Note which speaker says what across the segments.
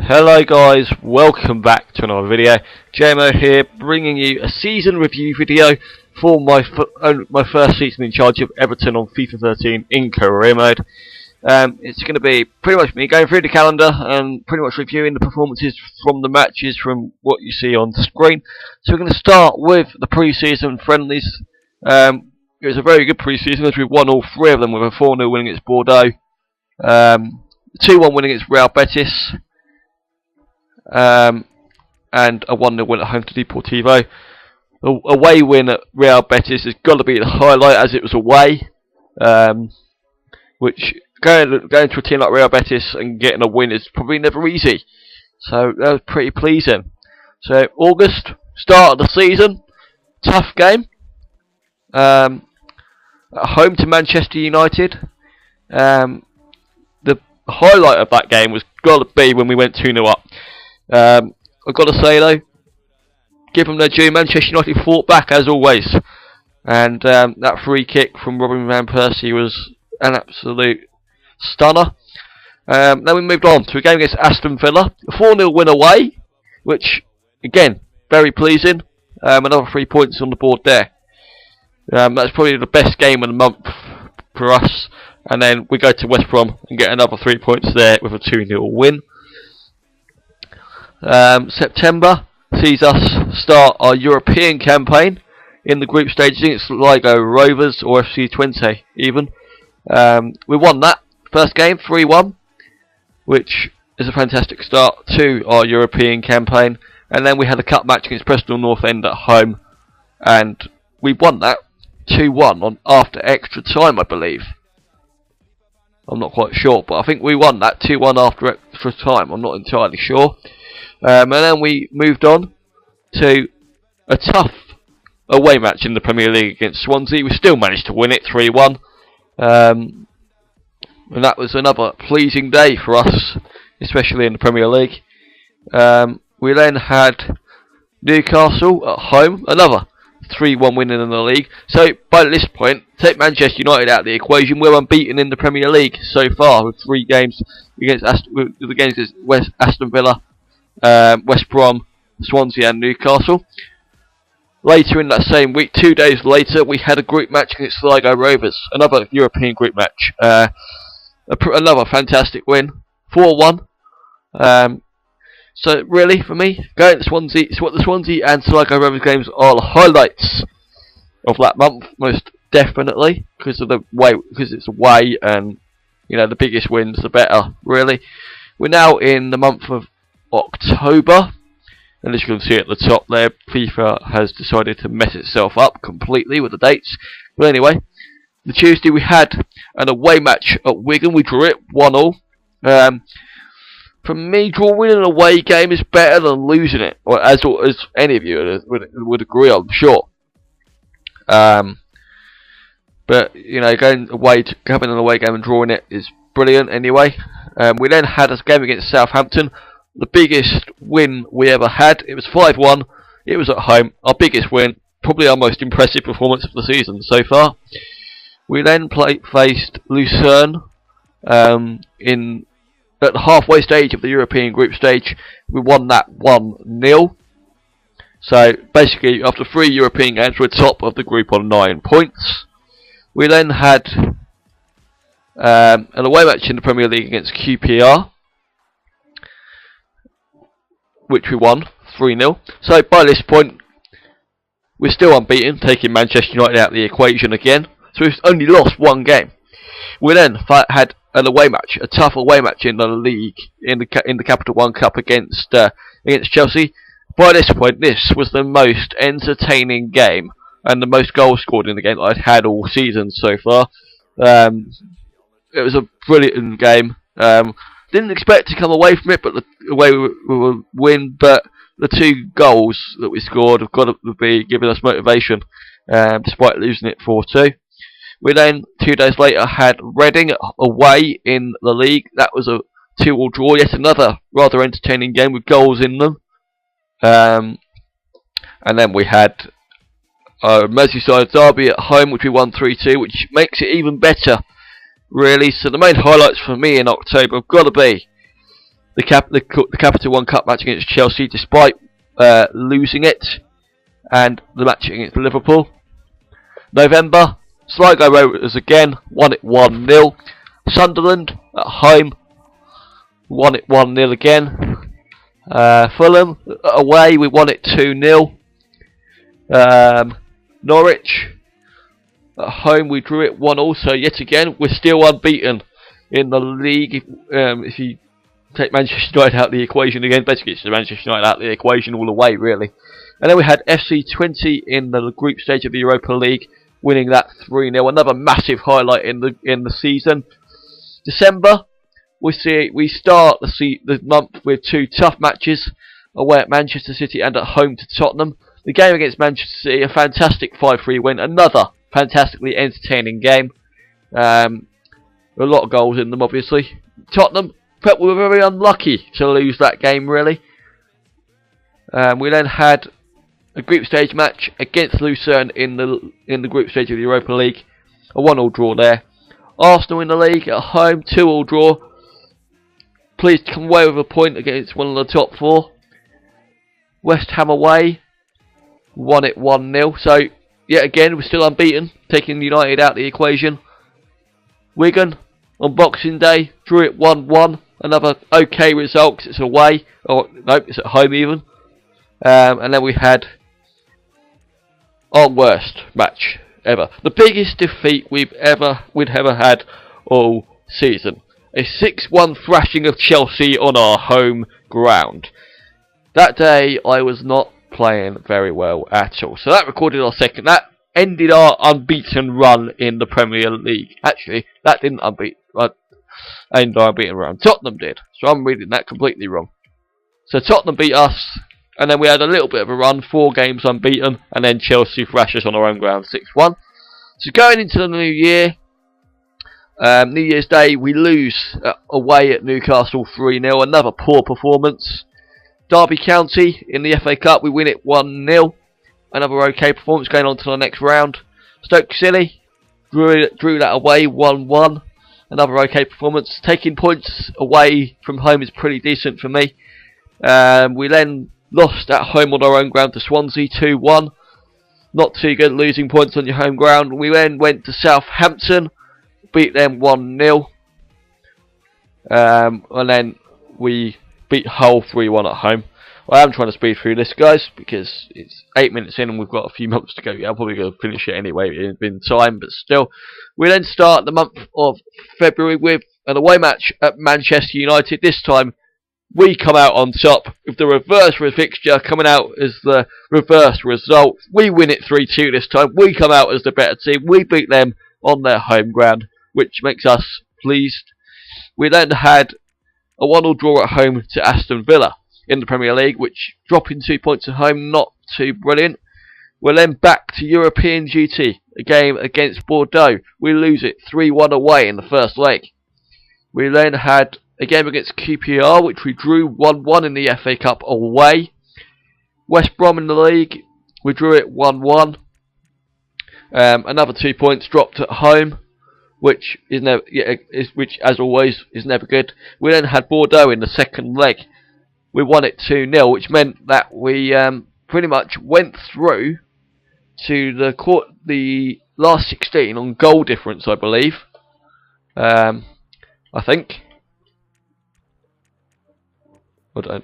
Speaker 1: Hello guys, welcome back to another video. JMO here, bringing you a season review video for my first season in charge of Everton on FIFA 13 in career mode. It's going to be pretty much me going through the calendar and pretty much reviewing the performances from the matches from what you see on the screen. So we're going to start with the pre-season friendlies. It was a very good pre-season as we won all three of them with a 4-0 win against Bordeaux, 2-1 win against Real Betis, and a 1-0 win at home to Deportivo. The away win at Real Betis has got to be the highlight as it was away, which going to a team like Real Betis and getting a win is probably never easy. So that was pretty pleasing. So August, start of the season, tough game. At home to Manchester United. The highlight of that game was got to be when we went 2-0 up. I've got to say though, give them their due. Manchester United fought back as always, and that free kick from Robin van Persie was an absolute stunner. Then we moved on to a game against Aston Villa, a 4-0 win away, which again very pleasing. Another 3 points on the board there. That's probably the best game of the month for us. And then we go to West Brom and get another 3 points there with a 2-0 win. September sees us start our European campaign in the group stage against Sligo Rovers or FC Twente even. We won that first game 3-1, which is a fantastic start to our European campaign. And then we had a cup match against Preston North End at home, and we won that 2-1 on after extra time, I believe. I'm not quite sure, but I think we won that 2-1 after extra time. I'm not entirely sure. And then we moved on to a tough away match in the Premier League against Swansea. We still managed to win it 3-1. And that was another pleasing day for us, especially in the Premier League. We then had Newcastle at home, another 3-1 win in the league. So by this point, take Manchester United out of the equation, we're unbeaten in the Premier League so far with 3 games against Aston Villa, West Brom, Swansea and Newcastle. Later in that same week, 2 days later, we had a group match against Sligo Rovers, another European group match. Another fantastic win, 4-1. So really, for me, going to Swansea, the Swansea and Sligo Rovers games are the highlights of that month, most definitely, because it's away, and you know the biggest wins the better. Really, we're now in the month of October, and as you can see at the top there, FIFA has decided to mess itself up completely with the dates. But anyway, the Tuesday we had an away match at Wigan. We drew it 1-1. For me, drawing an away game is better than losing it, or as any of you would agree, I'm sure. But you know, having an away game and drawing it is brilliant. Anyway, we then had a game against Southampton, the biggest win we ever had. It was 5-1. It was at home, our biggest win, probably our most impressive performance of the season so far. We then faced Lucerne at the halfway stage of the European group stage. We won that 1-0. So basically, after 3 European games, we're top of the group on 9 points. We then had an away match in the Premier League against QPR, which we won 3-0. So by this point, we're still unbeaten, taking Manchester United out of the equation again. So we've only lost 1 game. We then had an away match, a tough away match in the league, in the Capital One Cup against Chelsea. By this point, this was the most entertaining game and the most goals scored in the game that I'd had all season so far. It was a brilliant game. Didn't expect to come away from it, but the way we will win. But the 2 goals that we scored have got to be giving us motivation, despite losing it 4-2. We then, 2 days later, had Reading away in the league. That was a 2-2 draw, yet another rather entertaining game with goals in them. And then we had Merseyside derby at home, which we won 3-2, which makes it even better, really. So the main highlights for me in October have got to be the Capital One Cup match against Chelsea, despite losing it, and the match against Liverpool. November, Sligo Rovers again, won it 1-0. Sunderland at home, won it 1-0 again. Fulham away, we won it 2-0. Norwich at home, we drew it 1-1. So yet again, we're still unbeaten in the league. If you take Manchester United out of the equation again, basically it's Manchester United out of the equation all the way, really. And then we had FC20 in the group stage of the Europa League, winning that 3-0. Another massive highlight in the season. December, we start the month with 2 tough matches, away at Manchester City and at home to Tottenham. The game against Manchester City, a fantastic 5-3 win, another fantastically entertaining game. A lot of goals in them, obviously. Tottenham, but we were very unlucky to lose that game, really. We then had a group stage match against Lucerne in the group stage of the Europa League, a 1-1 draw there. Arsenal in the league at home, 2-2 draw. Pleased to come away with a point against one of the top 4. West Ham away, won it 1-0. So yet again, we're still unbeaten, taking United out of the equation. Wigan on Boxing Day, drew it 1-1. Another okay result 'cause it's away, or no, it's at home even. And then we had our worst match ever, the biggest defeat we'd ever had all season. A 6-1 thrashing of Chelsea on our home ground. That day I was not playing very well at all. So that recorded our second. That ended our unbeaten run in the Premier League. Actually, that didn't end our unbeaten run. Tottenham did. So I'm reading that completely wrong. So Tottenham beat us, and then we had a little bit of a run, 4 games unbeaten, and then Chelsea thrashed us on our own ground 6-1. So going into the new year, New Year's Day, we lose away at Newcastle 3-0, another poor performance. Derby County in the FA Cup, we win it 1-0, another okay performance going on to the next round. Stoke City, drew that away 1-1, another okay performance. Taking points away from home is pretty decent for me. We then lost at home on our own ground to Swansea 2-1. Not too good losing points on your home ground. We then went to Southampton, beat them 1-0. And then we beat Hull 3-1 at home. Well, I am trying to speed through this, guys, because it's 8 minutes in and we've got a few months to go. Yeah, I'm probably going to finish it anyway in time, but still. We then start the month of February with an away match at Manchester United. This time, we come out on top with the reverse fixture coming out as the reverse result. We win it 3-2 this time. We come out as the better team. We beat them on their home ground, which makes us pleased. We then had a 1-1 draw at home to Aston Villa in the Premier League, which dropping 2 points at home, not too brilliant. We're then back to European duty, a game against Bordeaux. We lose it 3-1 away in the first leg. We then had a game against QPR, which we drew 1-1 in the FA Cup away. West Brom in the league, we drew it 1-1. Another 2 points dropped at home, which as always is never good. We then had Bordeaux in the second leg. We won it 2-0, which meant that we pretty much went through to the last 16 on goal difference, I believe. I think. I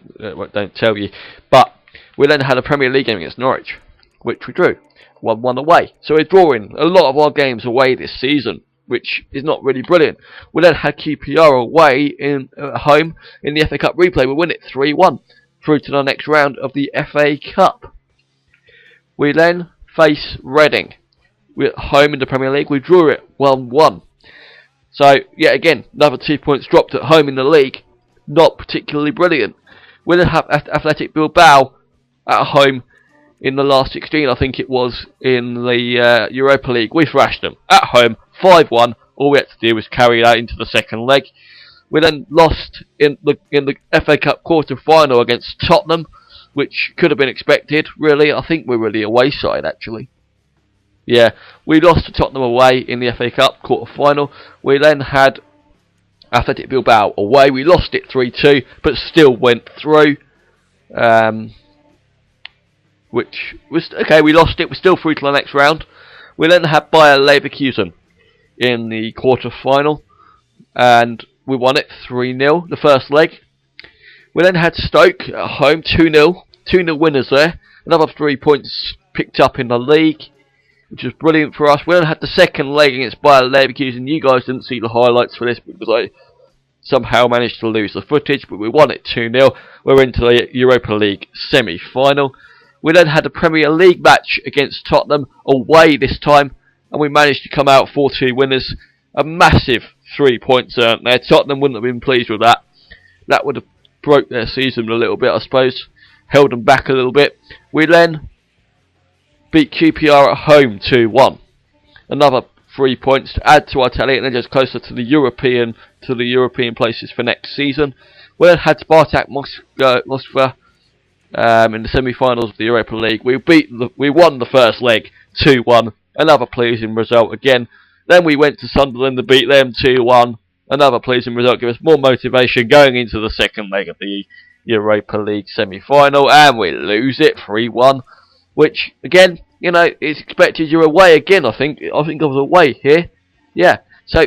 Speaker 1: don't tell you. But we then had a Premier League game against Norwich, which we drew 1-1 away. So we're drawing a lot of our games away this season, which is not really brilliant. We then had QPR away at home in the FA Cup replay. We win it 3-1 through to the next round of the FA Cup. We then face Reading. We're at home in the Premier League. We drew it 1-1. So yet again, another 2 points dropped at home in the league. Not particularly brilliant. We then have Athletic Bilbao at home in the last 16, I think it was, in the Europa League. We thrashed them at home 5-1. All we had to do was carry that into the second leg. We then lost in the FA Cup quarter-final against Tottenham, which could have been expected, really. I think we were the away side, actually. Yeah, we lost to Tottenham away in the FA Cup quarter-final. We then had Athletic Bilbao away. We lost it 3-2, but still went through. Which was okay. We lost it. We're still through to the next round. We then had Bayer Leverkusen in the quarter-final, and we won it 3-0 the first leg. We then had Stoke at home 2-0. 2-0 winners there. Another 3 points picked up in the league, which was brilliant for us. We then had the second leg against Bayer Leverkusen. You guys didn't see the highlights for this because I somehow managed to lose the footage, but we won it 2-0. We're into the Europa League semi-final. We then had a Premier League match against Tottenham away this time, and we managed to come out 4-2 winners. A massive 3 points earned there. Tottenham wouldn't have been pleased with that. That would have broke their season a little bit, I suppose. Held them back a little bit. We then beat QPR at home 2-1. Another 3 points to add to our tally, and then just closer to the European places for next season. We then had Spartak Moscow in the semi-finals of the Europa League. We won the first leg 2-1. Another pleasing result again. Then we went to Sunderland to beat them 2-1. Another pleasing result, give us more motivation going into the second leg of the Europa League semi-final, and we lose it 3-1. Which again, you know, is expected. You're away again. I think I was away here. Yeah. So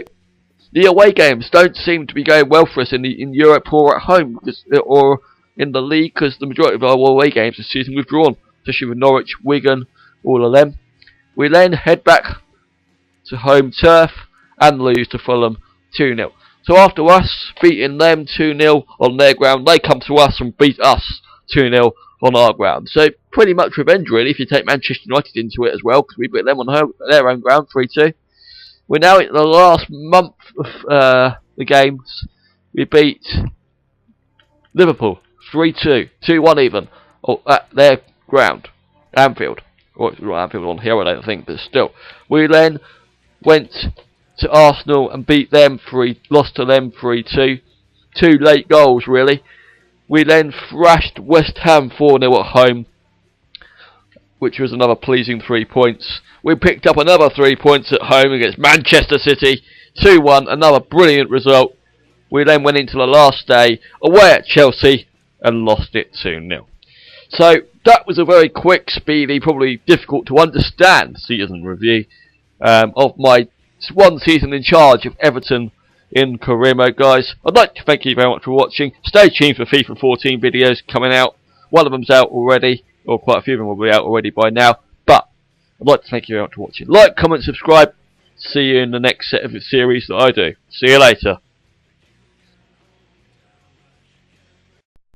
Speaker 1: the away games don't seem to be going well for us in Europe or at home, or in the league, because the majority of our away games this season we've drawn, especially with Norwich, Wigan, all of them. We then head back to home turf and lose to Fulham 2-0. So after us beating them 2-0 on their ground, they come to us and beat us 2-0 on our ground. So pretty much revenge really, if you take Manchester United into it as well, because we beat them on their own ground 3-2. We're now in the last month of the games. We beat Liverpool 3-2, 2-1 even, at their ground, Anfield. Well, it's not Anfield on here, I don't think, but still. We then went to Arsenal and beat them lost to them 3-2. 2 late goals, really. We then thrashed West Ham 4-0 at home, which was another pleasing 3 points. We picked up another 3 points at home against Manchester City, 2-1, another brilliant result. We then went into the last day away at Chelsea and lost it 2-0. So that was a very quick, speedy, probably difficult to understand season review of my one season in charge of Everton in Carimo, guys. I'd like to thank you very much for watching. Stay tuned for FIFA 14 videos coming out. One of them's out already, or quite a few of them will be out already by now. But I'd like to thank you very much for watching. Like, comment, subscribe. See you in the next set of series that I do. See you later.